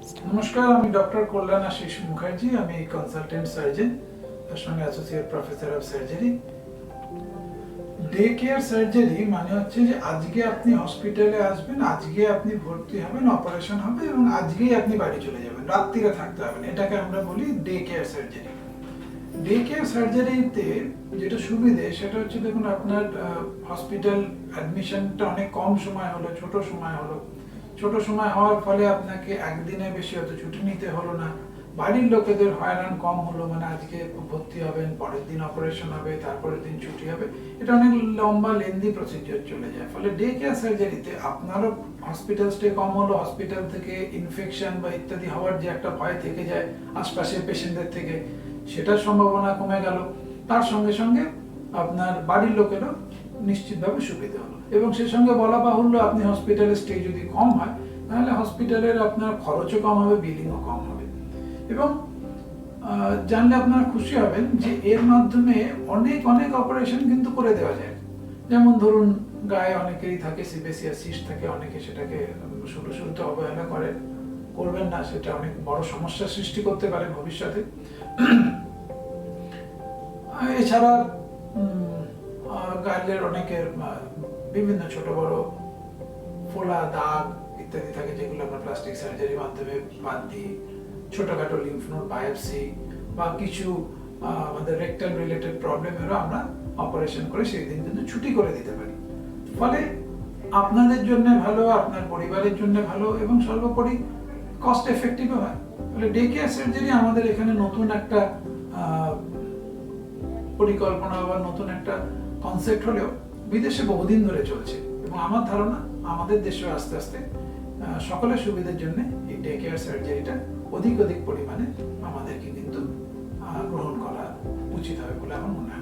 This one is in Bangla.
নমস্কার, আমি ডক্টর কল্যাণ আশিস মুখার্জি। আমি কনসালটেন্ট সার্জন, তার সঙ্গে associate professor of surgery. Day care surgery মানে হচ্ছে যে আজকে আপনি হসপিটালে আসবেন, আজকে আপনি ভর্তি হবেন, অপারেশন হবে এবং আজকেই আপনি বাড়ি চলে যাবেন, রাত্রিরে থাকতে হবে না। এটাকে আমরা বলি day care surgery. Day care সার্জারিতে যেটা সুবিধে সেটা হচ্ছে, দেখুন, আপনার হসপিটাল অ্যাডমিশনটা অনেক কম সময় হলো, ছোট সময় হলো। ছোট সময় হওয়ার ফলে আপনাকে একদিনে বেশি হয়তো ছুটি নিতে হলো না, বাড়ির লোকেদের হয়রান কম হলো। মানে আজকে ভর্তি হবেন, পরের দিন অপারেশন হবে, তারপরের দিন ছুটি হবে, এটা অনেক লম্বা লেন্দি প্রসিডিওর চলে যায়। ফলে ডে কেয়ার সার্জারিতে আপনারও হসপিটাল স্টে কম হলো, হসপিটাল থেকে ইনফেকশন বা ইত্যাদি হওয়ার যে একটা ভয় থেকে যায় আশপাশের পেশেন্টদের থেকে, সেটার সম্ভাবনা কমে গেল। তার সঙ্গে সঙ্গে আপনার বাড়ির লোকেরও নিশ্চিতভাবে সুবিধা হলো। এবং সেই সঙ্গে বলা বাহুল্য, আপনি হসপিটালের স্টে যদি কম হয় তাহলে হসপিটালের আপনার খরচও কম হবে, বিলিংও কম হবে। এবং জানলে আপনারা খুশি হবেন যে এর মাধ্যমে অনেক অনেক অপারেশন কিন্তু করে দেওয়া যায়। যেমন ধরুন, গায়ে অনেকেরই থাকে সিবেসিয়াস সিস্ট থাকে, অনেকে সেটাকে শুরুতে অবহেলা করবেন না, সেটা অনেক বড় সমস্যার সৃষ্টি করতে পারে ভবিষ্যতে। এছাড়া গালের অনেকের বিভিন্ন ছোট বড় ফোলা, দাগ ইত্যাদি থাকে, যেগুলো আমরা প্লাস্টিক সার্জারির মাধ্যমে বাদ দিই। ছোটখাটো লিম্ফ নোড বায়োপসি বা কিছু আমাদের রেকটাল রিলেটেড প্রবলেমেরও আমরা অপারেশন করে সেই দিন কিন্তু ছুটি করে দিতে পারি। ফলে আপনাদের জন্য ভালো, আপনার পরিবারের জন্য ভালো এবং সর্বোপরি কস্ট এফেক্টিভও হয়। ফলে ডে কেয়ার সার্জারি আমাদের এখানে নতুন একটা পরিকল্পনা বা নতুন একটা কনসেপ্ট হলেও বিদেশে বহুদিন ধরে চলছে, এবং আমার ধারণা আমাদের দেশেও আস্তে আস্তে সকলের সুবিধার জন্য এই ডে কেয়ার সার্জারিটা অধিক পরিমাণে আমাদেরকে কিন্তু গ্রহণ করা উচিত হবে বলে আমার মনে হয়।